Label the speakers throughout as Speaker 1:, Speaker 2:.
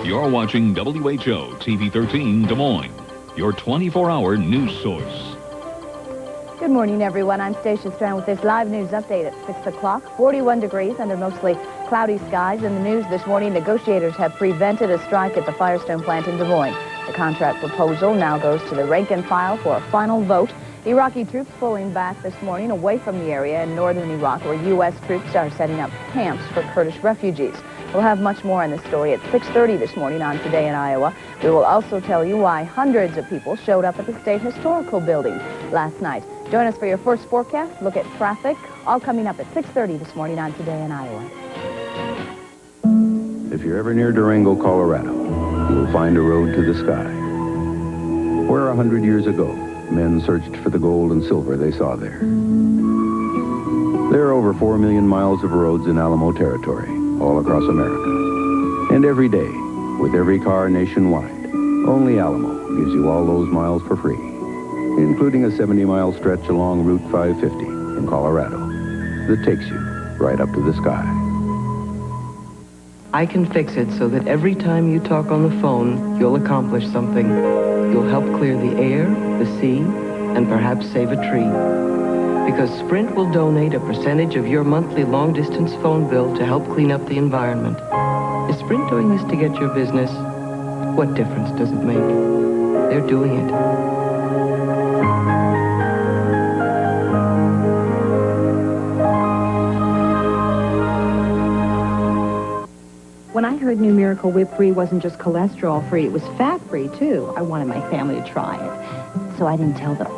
Speaker 1: You're watching WHO TV 13 Des Moines, your 24-hour news source.
Speaker 2: Good morning, everyone. I'm Stacia Strand with this live news update at 6 o'clock. 41 degrees under mostly cloudy skies. In the news this morning, negotiators have prevented a strike at the Firestone plant in Des Moines. The contract proposal now goes to the rank and file for a final vote. Iraqi troops pulling back this morning away from the area in northern Iraq, where U.S. troops are setting up camps for Kurdish refugees. We'll have much more on this story at 6:30 this morning on Today in Iowa. We will also tell you why hundreds of people showed up at the State Historical Building last night. Join us for your first forecast, look at traffic, all coming up at 6:30 this morning on Today in Iowa.
Speaker 3: If you're ever near Durango, Colorado, you'll find a road to the sky. Where 100 years ago, men searched for the gold and silver they saw there. There are over 4 million miles of roads in Alamo territory, all across America. And every day, with every car nationwide, only Alamo gives you all those miles for free, including a 70-mile stretch along Route 550 in Colorado that takes you right up to the sky.
Speaker 4: I can fix it so that every time you talk on the phone, you'll accomplish something. You'll help clear the air, the sea, and perhaps save a tree. Because Sprint will donate a percentage of your monthly long-distance phone bill to help clean up the environment. Is Sprint doing this to get your business? What difference does it make? They're doing it.
Speaker 5: When I heard New Miracle Whip Free wasn't just cholesterol-free, it was fat-free, too. I wanted my family to try it, so I didn't tell them.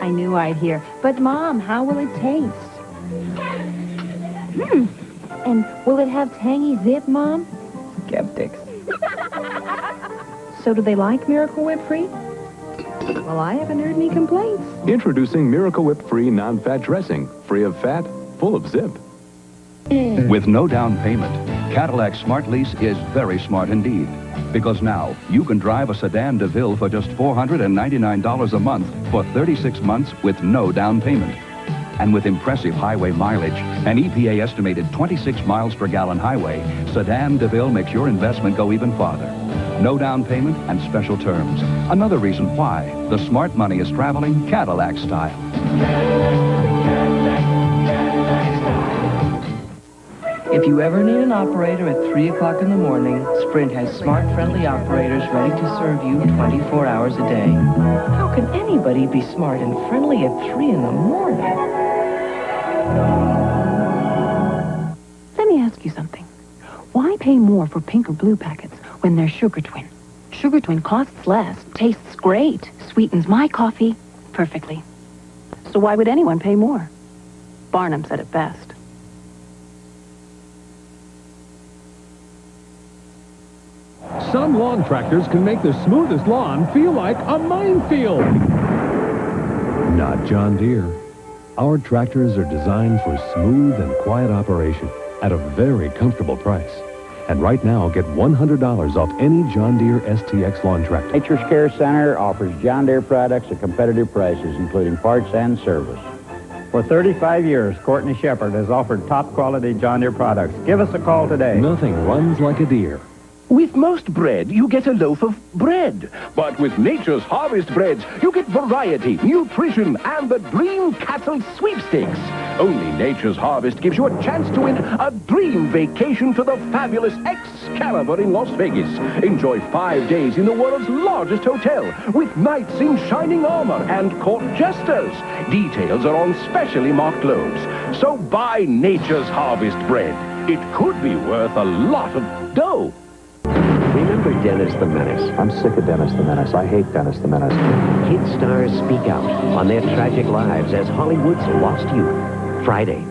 Speaker 5: I knew I'd hear, but Mom, how will it taste? And will it have tangy zip, Mom? Skeptics. So do they like Miracle Whip Free? Well, I haven't heard any complaints.
Speaker 6: Introducing Miracle Whip Free non-fat dressing, free of fat, full of zip.
Speaker 7: With no down payment, Cadillac Smart Lease is very smart indeed. Because now, you can drive a sedan DeVille for just $499 a month for 36 months with no down payment. And with impressive highway mileage, an EPA estimated 26 miles per gallon highway, sedan DeVille makes your investment go even farther. No down payment and special terms. Another reason why the smart money is traveling Cadillac style.
Speaker 4: If you ever need an operator at 3 o'clock in the morning, Sprint has smart, friendly operators ready to serve you 24 hours a day. How can anybody be smart and friendly at 3 in the morning?
Speaker 5: Let me ask you something. Why pay more for pink or blue packets when they're Sugar Twin? Sugar Twin costs less, tastes great, sweetens my coffee perfectly. So why would anyone pay more? Barnum said it best.
Speaker 8: Some lawn tractors can make the smoothest lawn feel like a minefield. Not John Deere. Our tractors are designed for smooth and quiet operation at a very comfortable price. And right now, get $100 off any John Deere STX lawn tractor.
Speaker 9: Nature's Care Center offers John Deere products at competitive prices, including parts and service. For 35 years, Courtney Shepard has offered top-quality John Deere products. Give us a call today.
Speaker 8: Nothing runs like a Deere.
Speaker 10: With most bread, you get a loaf of bread. But with Nature's Harvest breads, you get variety, nutrition, and the Dream Cattle Sweepstakes. Only Nature's Harvest gives you a chance to win a dream vacation to the fabulous Excalibur in Las Vegas. Enjoy 5 days in the world's largest hotel with knights in shining armor and court jesters. Details are on specially marked loaves. So buy Nature's Harvest bread. It could be worth a lot of dough.
Speaker 11: Remember Dennis the Menace?
Speaker 12: I'm sick of Dennis the Menace. I hate Dennis the Menace.
Speaker 11: Kid stars speak out on their tragic lives as Hollywood's lost youth. Friday.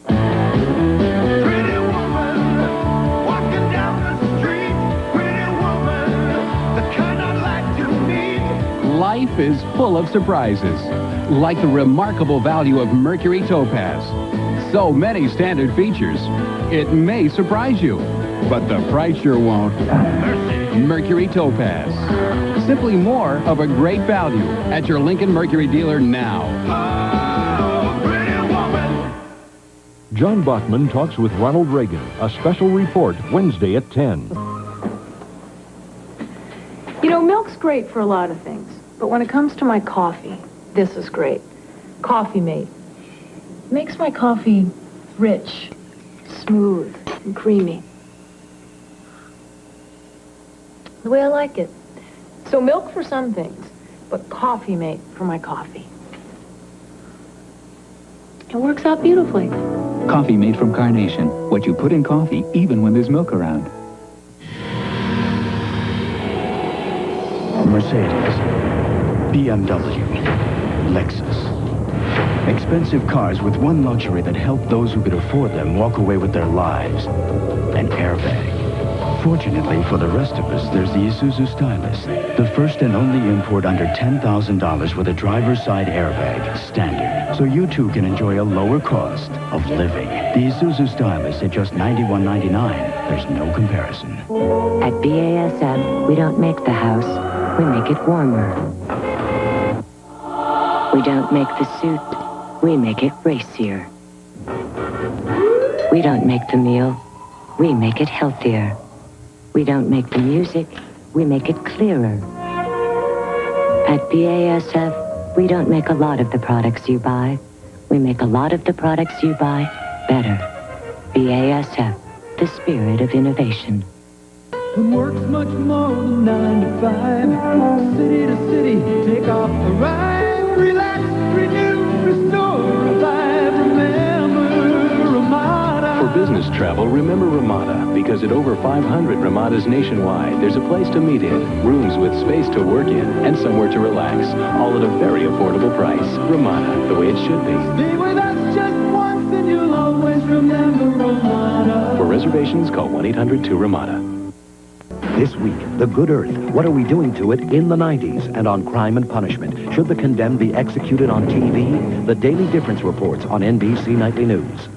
Speaker 13: Pretty woman, walking down the street. Pretty woman, the kind I'd like to meet.
Speaker 14: Life is full of surprises, like the remarkable value of Mercury Topaz. So many standard features, it may surprise you, but the price sure won't. Mercury Topaz. Simply more of a great value at your Lincoln Mercury dealer now.
Speaker 13: Oh, pretty woman.
Speaker 8: John Bachman talks with Ronald Reagan. A special report Wednesday at 10.
Speaker 5: You know, milk's great for a lot of things. But when it comes to my coffee, this is great. Coffee Mate. Makes my coffee rich, smooth, and creamy. The way I like it. So milk for some things, but Coffee Mate for my coffee. It works out beautifully.
Speaker 15: Coffee made from Carnation. What you put in coffee, even when there's milk around.
Speaker 16: Mercedes, BMW, Lexus. Expensive cars with one luxury that helped those who could afford them walk away with their lives. An airbag. Fortunately for the rest of us, there's the Isuzu Stylus, the first and only import under $10,000 with a driver's side airbag, standard. So you too can enjoy a lower cost of living. The Isuzu Stylus at just $91.99. There's no comparison.
Speaker 17: At BASF, we don't make the house, we make it warmer. We don't make the suit, we make it racier. We don't make the meal, we make it healthier. We don't make the music, we make it clearer. At BASF, we don't make a lot of the products you buy. We make a lot of the products you buy better. BASF, the spirit of innovation.
Speaker 13: And works much more than 9 to 5. City to city, take off the ride. Relax, renew, restore, revive. Remember Ramada.
Speaker 6: For business travel, remember Ramada, because at over 500 Ramadas nationwide, there's a place to meet in, rooms with space to work in, and somewhere to relax, all at a very affordable price. Ramada, the way it should be.
Speaker 13: Stay with us just once and you'll always remember Ramada.
Speaker 6: For reservations, call 1-800-2-RAMADA.
Speaker 11: This week, the good earth. What are we doing to it in the 90s? And on crime and punishment. Should the condemned be executed on TV? The Daily Difference reports on NBC Nightly News.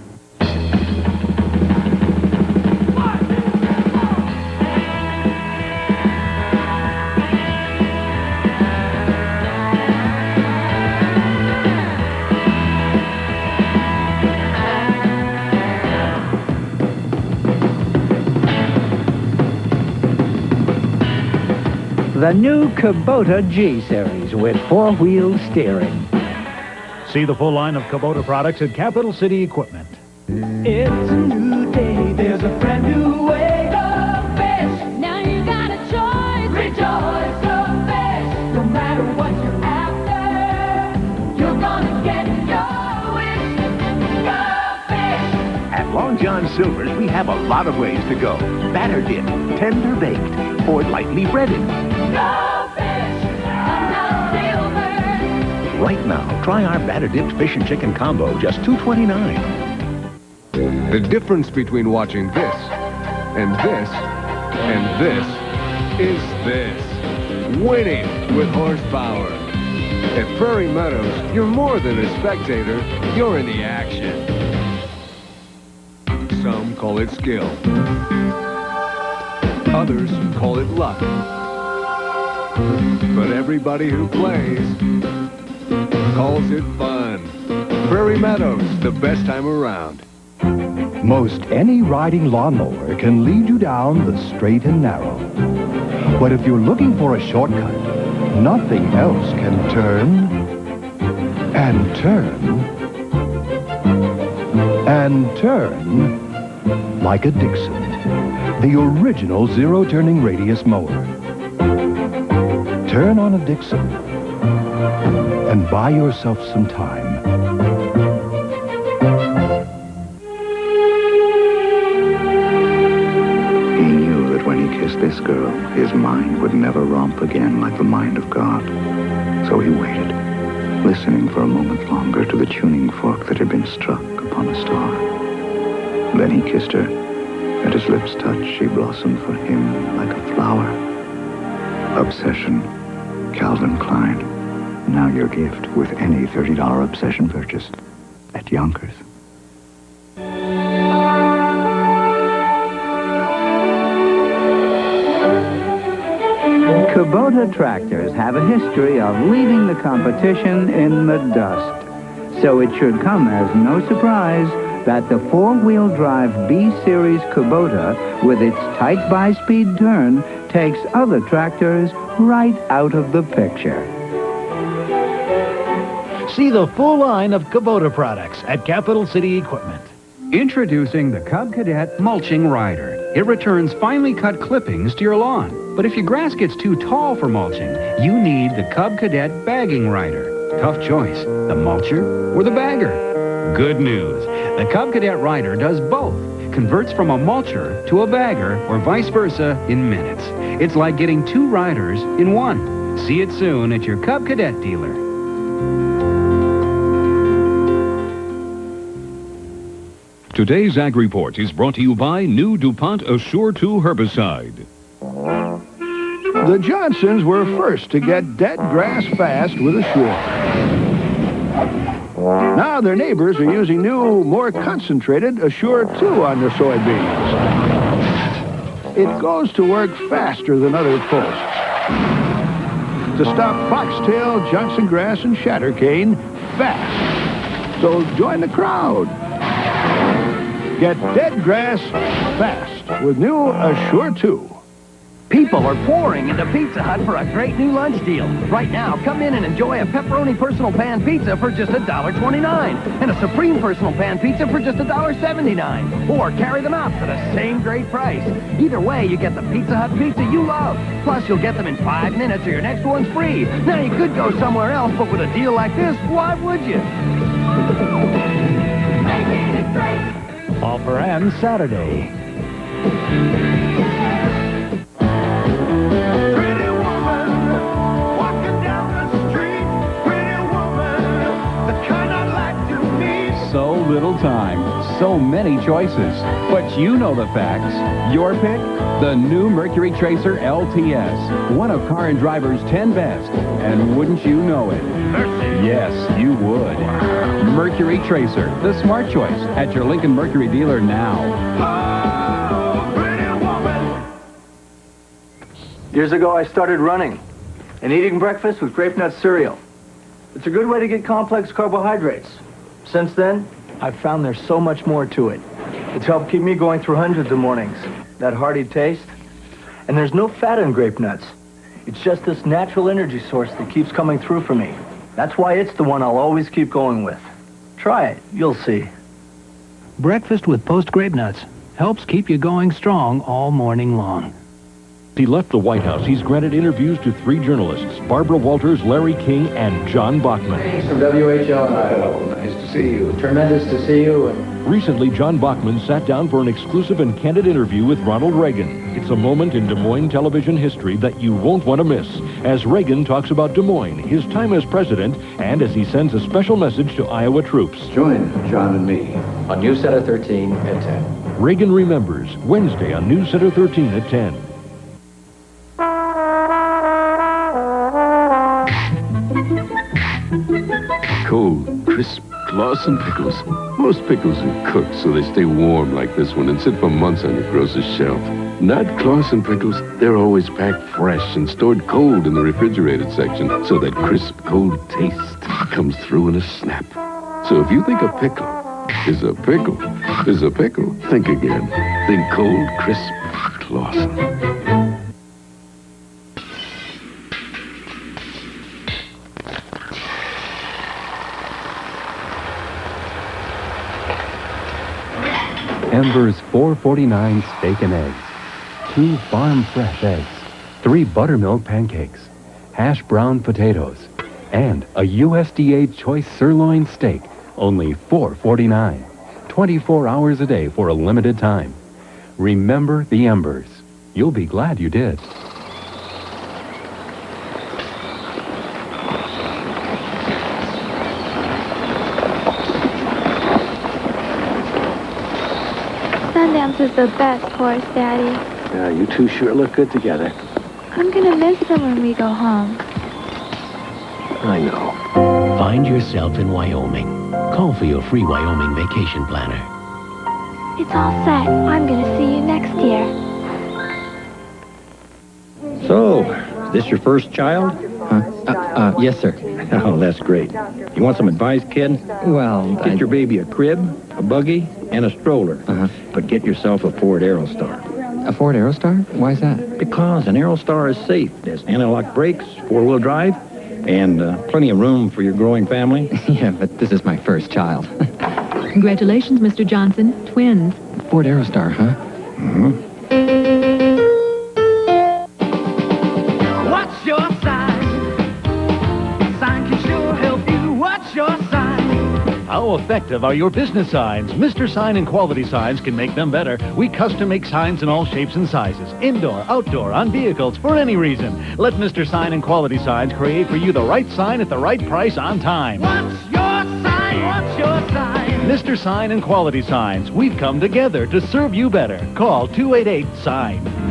Speaker 18: The new Kubota G-Series with four-wheel steering.
Speaker 19: See the full line of Kubota products at Capital City Equipment.
Speaker 13: It's a new day, there's a brand new way of fish. Now you got a choice, rejoice, go fish. No matter what you're after, you're gonna get your wish. Go fish.
Speaker 10: At Long John Silver's, we have a lot of ways to go. Batter dipped, tender baked, or lightly breaded.
Speaker 13: Go fish, Silver's.
Speaker 10: Right now, try our batter dipped fish and chicken combo, just $2.29.
Speaker 6: The difference between watching this and this and this is this. Winning with horsepower. At Prairie Meadows, you're more than a spectator, you're in the action. Some call it skill. Others call it luck. But everybody who plays calls it fun. Prairie Meadows, the best time around.
Speaker 20: Most any riding lawnmower can lead you down the straight and narrow. But if you're looking for a shortcut, nothing else can turn and turn and turn like a Dixon, the original zero-turning radius mower. Turn on a Dixon and buy yourself some time.
Speaker 3: He knew that when he kissed this girl, his mind would never romp again like the mind of God. So he waited, listening for a moment longer to the tuning fork that had been struck upon a star. Then he kissed her. At his lips' touch, she blossomed for him like a flower. Obsession, Calvin Klein. Now your gift with any $30 Obsession purchase at Yonkers.
Speaker 18: Kubota tractors have a history of leaving the competition in the dust. So it should come as no surprise that the four-wheel drive B-Series Kubota, with its tight by-speed turn, takes other tractors right out of the picture.
Speaker 19: See the full line of Kubota products at Capital City Equipment.
Speaker 14: Introducing the Cub Cadet Mulching Rider. It returns finely cut clippings to your lawn. But if your grass gets too tall for mulching, you need the Cub Cadet Bagging Rider. Tough choice, the mulcher or the bagger. Good news, the Cub Cadet Rider does both. Converts from a mulcher to a bagger or vice versa in minutes. It's like getting two riders in one. See it soon at your Cub Cadet dealer.
Speaker 1: Today's Ag Report is brought to you by new DuPont Assure 2 herbicide.
Speaker 21: The Johnsons were first to get dead grass fast with Assure. Now their neighbors are using new, more concentrated Assure 2 on their soybeans. It goes to work faster than other posts to stop foxtail, Johnson grass, and shattercane fast. So join the crowd. Get dead grass fast with new Assure 2.
Speaker 22: People are pouring into Pizza Hut for a great new lunch deal. Right now, come in and enjoy a pepperoni personal pan pizza for just $1.29 and a supreme personal pan pizza for just $1.79. Or carry them out for the same great price. Either way, you get the Pizza Hut pizza you love. Plus, you'll get them in 5 minutes or your next one's free. Now, you could go somewhere else, but with a deal like this, why would you?
Speaker 13: Making it great.
Speaker 19: Offer ends Saturday.
Speaker 13: Pretty woman, walking down the street. Pretty woman, the kind I'd like to meet.
Speaker 14: So little time, so many choices. But you know the facts. Your pick? The new Mercury Tracer LTS. One of Car and Driver's 10 best. And wouldn't you know it? Yes, you would. Mercury Tracer, the smart choice, at your Lincoln Mercury dealer now.
Speaker 23: Years ago, I started running and eating breakfast with grape nut cereal. It's a good way to get complex carbohydrates. Since then, I've found there's so much more to it. It's helped keep me going through hundreds of mornings. That hearty taste. And there's no fat in grape nuts. It's just this natural energy source that keeps coming through for me. That's why it's the one I'll always keep going with. Try it. You'll see.
Speaker 19: Breakfast with Post Grape Nuts helps keep you going strong all morning long.
Speaker 8: He left the White House. He's granted interviews to 3 journalists, Barbara Walters, Larry King, and John Bachman.
Speaker 24: From WHL. Hello, nice to see you. Tremendous to see you.
Speaker 8: Recently, John Bachman sat down for an exclusive and candid interview with Ronald Reagan. It's a moment in Des Moines television history that you won't want to miss, as Reagan talks about Des Moines, his time as president, and as he sends a special message to Iowa troops.
Speaker 24: Join John and me on News Center 13 at 10.
Speaker 8: Reagan Remembers, Wednesday on News Center 13 at 10.
Speaker 6: Cold, crisp Clausen pickles. Most pickles are cooked so they stay warm like this one and sit for months on your grocer's shelf. Not Clausen pickles. They're always packed fresh and stored cold in the refrigerated section so that crisp, cold taste comes through in a snap. So if you think a pickle is a pickle, think again. Think cold, crisp Clausen.
Speaker 7: Ember's $4.49 steak and eggs, 2 farm fresh eggs, 3 buttermilk pancakes, hash brown potatoes, and a USDA choice sirloin steak, only $4.49. 24 hours a day for a limited time. Remember the Embers. You'll be glad you did.
Speaker 25: Sundance is the best horse, Daddy.
Speaker 12: Yeah, you two sure look good together.
Speaker 25: I'm gonna miss him when we go home.
Speaker 12: I know.
Speaker 26: Find yourself in Wyoming. Call for your free Wyoming vacation planner.
Speaker 25: It's all set. I'm gonna see you next year.
Speaker 27: So, is this your first child?
Speaker 28: Yes, sir.
Speaker 2: Oh, that's great. You want some advice, kid?
Speaker 4: Well,
Speaker 2: Get your baby a crib, a buggy, and a stroller. But get yourself a Ford Aerostar.
Speaker 4: A Ford Aerostar? Why is that?
Speaker 2: Because an Aerostar is safe. There's anti-lock brakes, four-wheel drive, and plenty of room for your growing family.
Speaker 4: Yeah, but this is my first child.
Speaker 5: Congratulations, Mr. Johnson. Twins.
Speaker 4: Ford Aerostar, huh?
Speaker 2: Mm-hmm.
Speaker 13: What's your sign? Sign can sure help you. What's your sign?
Speaker 9: How effective are your business signs? Mr. Sign and Quality Signs can make them better. We custom make signs in all shapes and sizes. Indoor, outdoor, on vehicles, for any reason. Let Mr. Sign and Quality Signs create for you the right sign at the right price on time.
Speaker 13: What's your sign? What's your sign?
Speaker 9: Mr. Sign and Quality Signs. We've come together to serve you better. Call 288-SIGN.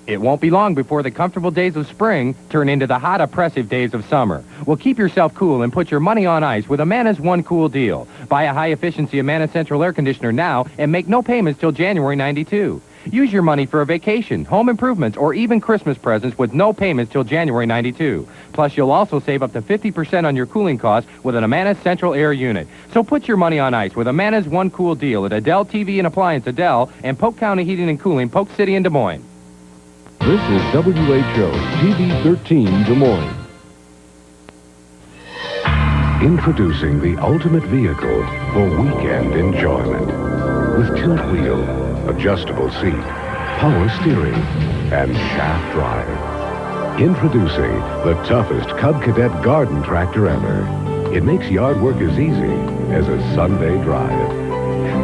Speaker 15: It won't be long before the comfortable days of spring turn into the hot, oppressive days of summer. Well, keep yourself cool and put your money on ice with Amana's One Cool deal. Buy a high-efficiency Amana Central Air Conditioner now and make no payments till January 92. Use your money for a vacation, home improvements, or even Christmas presents with no payments till January 92. Plus, you'll also save up to 50% on your cooling costs with an Amana Central Air unit. So put your money on ice with Amana's One Cool deal at Adele TV and Appliance Adele and Polk County Heating and Cooling, Polk City and Des Moines.
Speaker 8: This is WHO TV 13 Des Moines.
Speaker 16: Introducing the ultimate vehicle for weekend enjoyment. With tilt wheel, adjustable seat, power steering, and shaft drive. Introducing the toughest Cub Cadet garden tractor ever. It makes yard work as easy as a Sunday drive.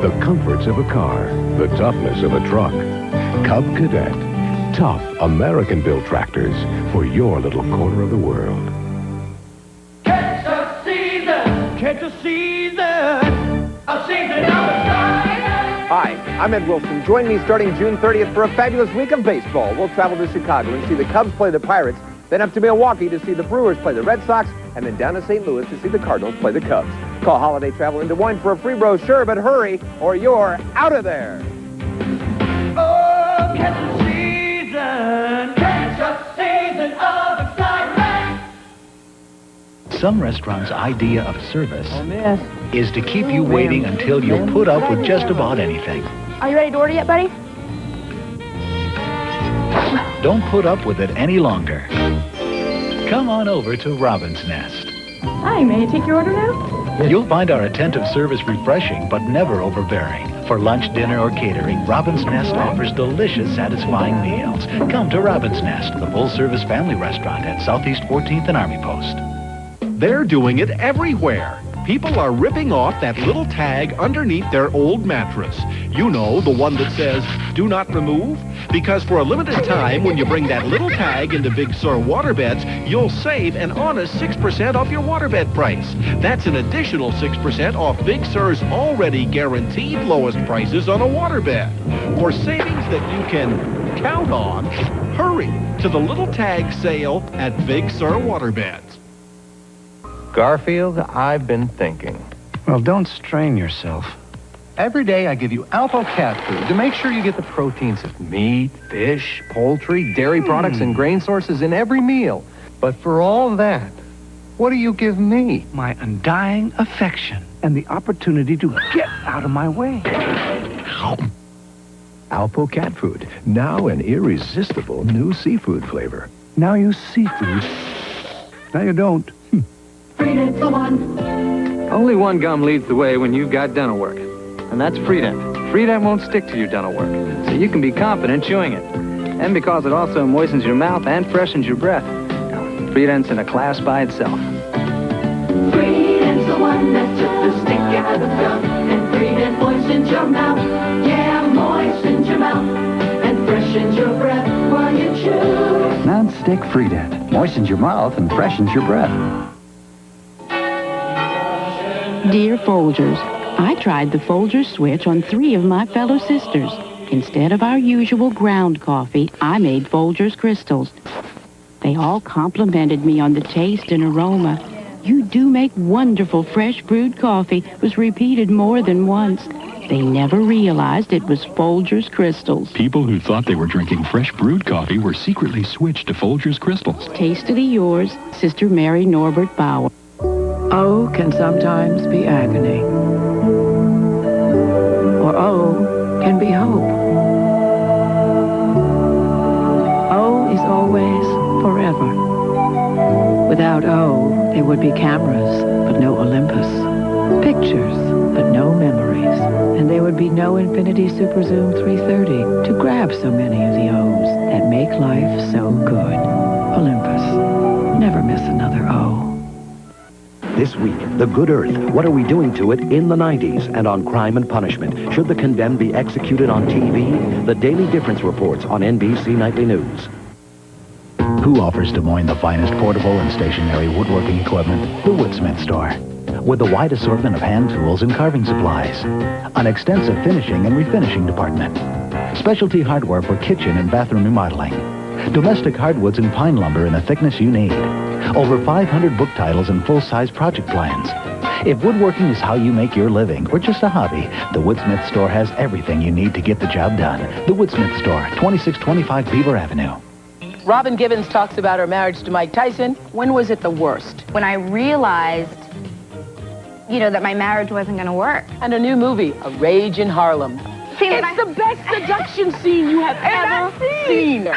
Speaker 16: The comforts of a car, the toughness of a truck. Cub Cadet. Tough American-built tractors for your little corner of the world.
Speaker 13: Catch a season, catch a season of sky.
Speaker 27: Hi, I'm Ed Wilson. Join me starting June 30th for a fabulous week of baseball. We'll travel to Chicago and see the Cubs play the Pirates, then up to Milwaukee to see the Brewers play the Red Sox, and then down to St. Louis to see the Cardinals play the Cubs. Call Holiday Travel in Des Moines for a free brochure, but hurry or you're out of there.
Speaker 13: Oh, catch a season of excitement.
Speaker 28: Some restaurants' idea of service is to keep you waiting until you'll put up with just about anything.
Speaker 25: Are you ready to order yet, buddy?
Speaker 28: Don't put up with it any longer. Come on over to Robin's Nest.
Speaker 25: Hi, may I take your order now?
Speaker 28: You'll find our attentive service refreshing but never overbearing. For lunch, dinner, or catering, Robin's Nest offers delicious, satisfying meals. Come to Robin's Nest, the full-service family restaurant at Southeast 14th and Army Post.
Speaker 29: They're doing it everywhere. People are ripping off that little tag underneath their old mattress. You know, the one that says, "Do not remove." Because for a limited time, when you bring that little tag into Big Sur waterbeds, you'll save an honest 6% off your waterbed price. That's an additional 6% off Big Sur's already guaranteed lowest prices on a waterbed. For savings that you can count on, hurry to the little tag sale at Big Sur Waterbeds.
Speaker 30: Garfield, I've been thinking.
Speaker 31: Well, don't strain yourself.
Speaker 30: Every day I give you Alpo cat food to make sure you get the proteins of meat, fish, poultry, dairy products, and grain sources in every meal. But for all that, what do you give me?
Speaker 31: My undying affection and the opportunity to get out of my way.
Speaker 32: Alpo cat food, now an irresistible new seafood flavor.
Speaker 31: Now you seafood. Now you don't.
Speaker 25: Freedent for one.
Speaker 22: Only one gum leads the way when you've got dental work, and that's Freedent. Freedent won't stick to your dental work, so you can be confident chewing it. And because it also moistens your mouth and freshens your breath, Freedent's in a class by itself.
Speaker 13: Freedent's the one that took the stick out of the gum, and Freedent moistens your mouth. Yeah, moistens your mouth and freshens your breath while you chew.
Speaker 11: Non-stick Freedent moistens your mouth and freshens your breath.
Speaker 33: Dear Folgers, I tried the Folgers switch on 3 of my fellow sisters. Instead of our usual ground coffee, I made Folgers crystals. They all complimented me on the taste and aroma. "You do make wonderful fresh brewed coffee," was repeated more than once. They never realized it was Folgers Crystals.
Speaker 1: People who thought they were drinking fresh brewed coffee were secretly switched to Folgers Crystals.
Speaker 33: Tastily yours, Sister Mary Norbert Bauer.
Speaker 3: O can sometimes be agony. Or O can be hope. O is always forever. Without O, there would be cameras, but no Olympus. Pictures, but no memories. And there would be no Infinity Super Zoom 330 to grab so many of the O's that make life so good. Olympus. Never miss another O.
Speaker 11: This week, the good earth. What are we doing to it in the 90s and on Crime and Punishment? Should the condemned be executed on TV? The Daily Difference reports on NBC Nightly News.
Speaker 28: Who offers Des Moines the finest portable and stationary woodworking equipment? The Woodsmith Store. With a wide assortment of hand tools and carving supplies. An extensive finishing and refinishing department. Specialty hardware for kitchen and bathroom remodeling. Domestic hardwoods and pine lumber in the thickness you need. Over 500 book titles and full-size project plans. If woodworking is how you make your living or just a hobby, the Woodsmith Store has everything you need to get the job done. The Woodsmith Store, 2625 Beaver Avenue.
Speaker 6: Robin Givens talks about her marriage to Mike Tyson. When was it the worst?
Speaker 7: When I realized, that my marriage wasn't going to work.
Speaker 6: And a new movie, A Rage in Harlem.
Speaker 7: It's
Speaker 6: the best seduction scene you have ever seen.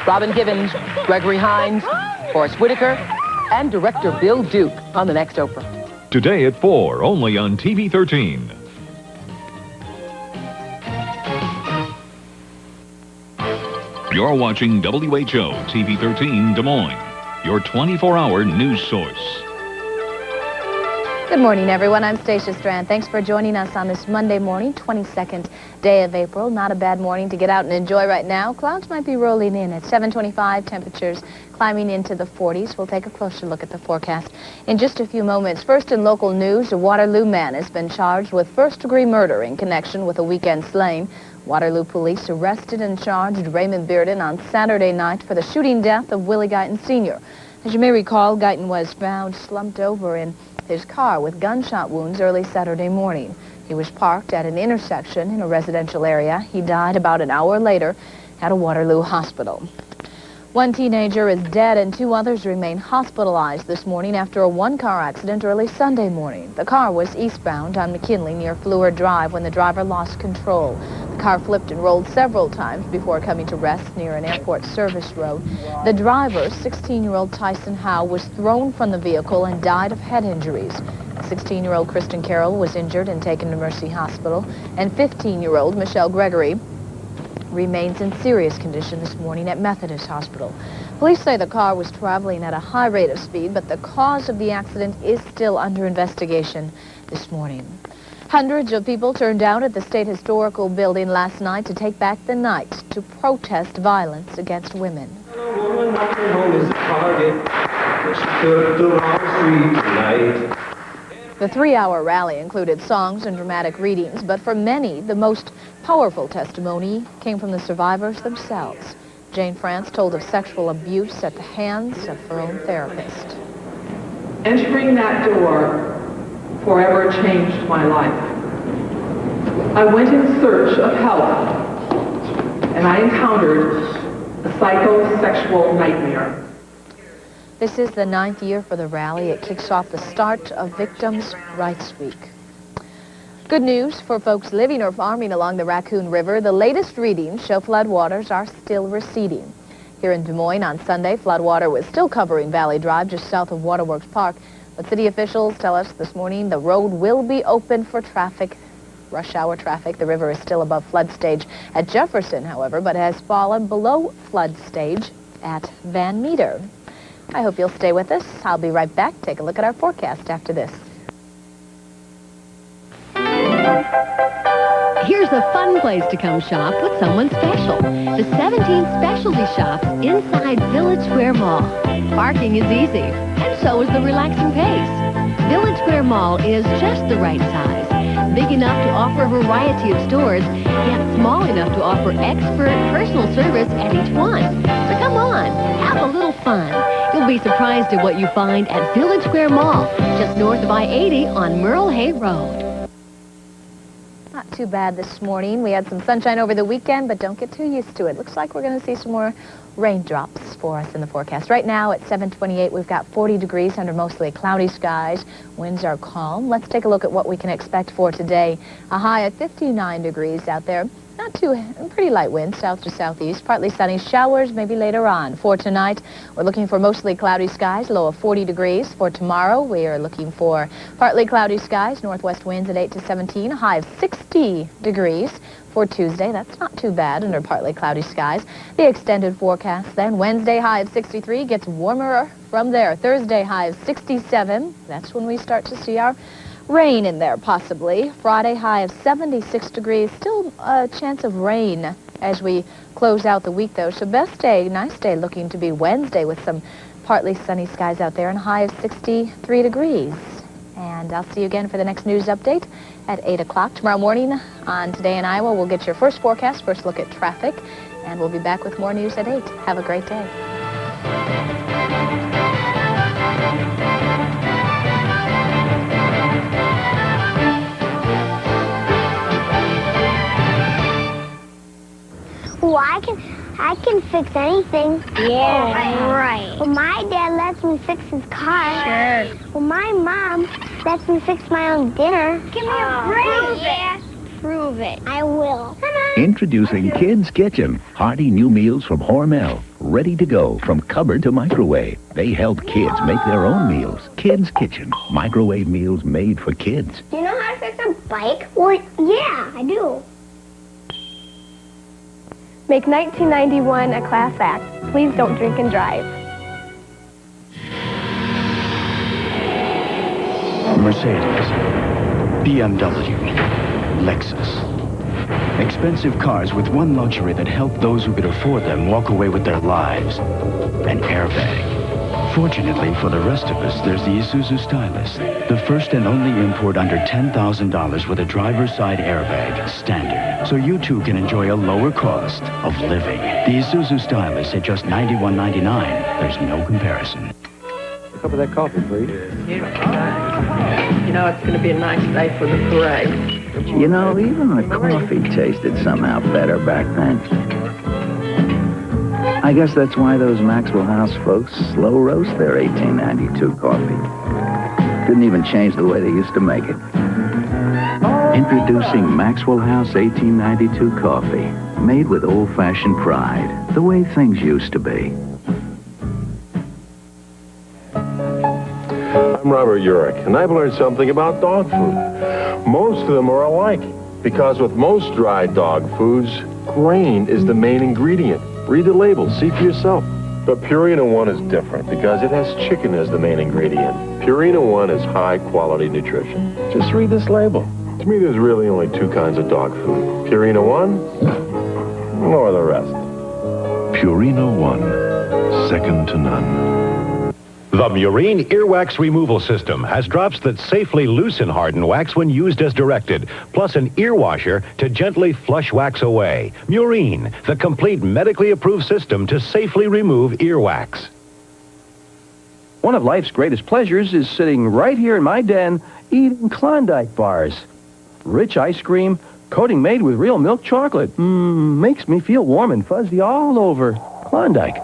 Speaker 6: Robin Givens, Gregory Hines, Forrest Whitaker, and director Bill Duke on the next Oprah.
Speaker 10: Today at 4, only on TV 13. You're watching WHO TV 13 Des Moines, your 24-hour news source.
Speaker 14: Good morning, everyone. I'm Stacia Strand. Thanks for joining us on this Monday morning, 22nd day of April. Not a bad morning to get out and enjoy right now. Clouds might be rolling in at 7:25, temperatures climbing into the 40s. We'll take a closer look at the forecast in just a few moments. First, in local news, a Waterloo man has been charged with first-degree murder in connection with a weekend slaying. Waterloo police arrested and charged Raymond Bearden on Saturday night for the shooting death of Willie Guyton Sr. As you may recall, Guyton was found slumped over in his car with gunshot wounds early Saturday morning. He was parked at an intersection in a residential area. He died about an hour later at a Waterloo hospital. One teenager is dead and 2 others remain hospitalized this morning after a one-car accident early Sunday morning. The car was eastbound on McKinley near Fleur Drive when the driver lost control. The car flipped and rolled several times before coming to rest near an airport service road. The driver, 16-year-old Tyson Howe, was thrown from the vehicle and died of head injuries. 16-year-old Kristen Carroll was injured and taken to Mercy Hospital, and 15-year-old Michelle Gregory remains in serious condition this morning at Methodist Hospital. Police say the car was traveling at a high rate of speed, but the cause of the accident is still under investigation this morning. Hundreds of people turned out at the State Historical Building last night to take back the night to protest violence against women. The 3-hour rally included songs and dramatic readings, but for many, the most powerful testimony came from the survivors themselves. Jane France told of sexual abuse at the hands of her own therapist.
Speaker 17: Entering that door forever changed my life. I went in search of help, and I encountered a psychosexual nightmare.
Speaker 14: This is the 9th year for the rally. It kicks off the start of Victims' Rights Week. Good news for folks living or farming along the Raccoon River. The latest readings show floodwaters are still receding. Here in Des Moines on Sunday, floodwater was still covering Valley Drive just south of Waterworks Park. But city officials tell us this morning the road will be open for traffic, rush hour traffic. The river is still above flood stage at Jefferson, however, but has fallen below flood stage at Van Meter. I hope you'll stay with us. I'll be right back. Take a look at our forecast after this.
Speaker 18: Here's a fun place to come shop with someone special. The 17 specialty shops inside Village Square Mall. Parking is easy, and so is the relaxing pace. Village Square Mall is just the right size. Big enough to offer a variety of stores, yet small enough to offer expert personal service at each one. So come on, have a little fun. You'll be surprised at what you find at Village Square Mall. just north of I-80 on Merle Hay Road.
Speaker 14: Not too bad this morning. We had some sunshine over the weekend, but don't get too used to it. Looks like we're going to see some more raindrops for us in the forecast. Right now at 7:28, we've got 40 degrees under mostly cloudy skies. Winds are calm. Let's take a look at what we can expect for today. A high of 59 degrees out there. Not too, pretty light winds, south to southeast. Partly sunny showers maybe later on. For tonight, we're looking for mostly cloudy skies, low of 40 degrees. For tomorrow, we are looking for partly cloudy skies, northwest winds at 8 to 17, a high of 60 degrees. For Tuesday, that's not too bad under partly cloudy skies. The extended forecast then, Wednesday high of 63, gets warmer from there. Thursday high of 67, that's when we start to see our rain in there, possibly. Friday high of 76 degrees. Still a chance of rain as we close out the week, though. So best day, nice day looking to be Wednesday with some partly sunny skies out there and a high of 63 degrees. And I'll see you again for the next news update at 8 o'clock. Tomorrow morning on Today in Iowa, we'll get your first forecast, first look at traffic, and we'll be back with more news at 8. Have a great day.
Speaker 25: Well, I can fix anything. Yeah, right. Well, my dad lets me fix his car. Sure. Well, my mom lets me fix my own dinner. Give me a break. Prove it. Prove it. I will.
Speaker 32: Introducing Kids Kitchen. Hearty new meals from Hormel. Ready to go from cupboard to microwave. They help kids make their own meals. Kids Kitchen. Microwave meals made for kids.
Speaker 25: Do you know how to fix a bike? Well, yeah, I do.
Speaker 2: Make 1991 a class act. Please don't drink and drive.
Speaker 31: Mercedes, BMW, Lexus. Expensive cars with one luxury that helped those who could afford them walk away with their lives. An airbag. Fortunately for the rest of us, there's the Isuzu Stylus, the first and only import under $10,000 with a driver's side airbag, standard, so you too can enjoy a lower cost of living. The Isuzu Stylus at just $91.99. There's no comparison.
Speaker 27: A cup of that coffee, please.
Speaker 3: You know, it's going to be a nice day for the parade.
Speaker 4: You know, even the coffee tasted somehow better back then. I guess that's why those Maxwell House folks slow roast their 1892 coffee. Didn't even change the way they used to make it. Introducing Maxwell House 1892 coffee, made with old-fashioned pride, the way things used to be.
Speaker 5: I'm Robert Urich, and I've learned something about dog food. Most of them are alike, because with most dry dog foods, grain is the main ingredient. Read the label, see for yourself. But Purina One is different because it has chicken as the main ingredient. Purina One is high-quality nutrition. Just read this label. To me, there's really only two kinds of dog food. Purina One, or the rest.
Speaker 32: Purina One, second to none.
Speaker 8: The Murine Earwax Removal System has drops that safely loosen hardened wax when used as directed, plus an ear washer to gently flush wax away. Murine, the complete medically approved system to safely remove earwax.
Speaker 30: One of life's greatest pleasures is sitting right here in my den eating Klondike bars. Rich ice cream, coating made with real milk chocolate. Makes me feel warm and fuzzy all over. Klondike.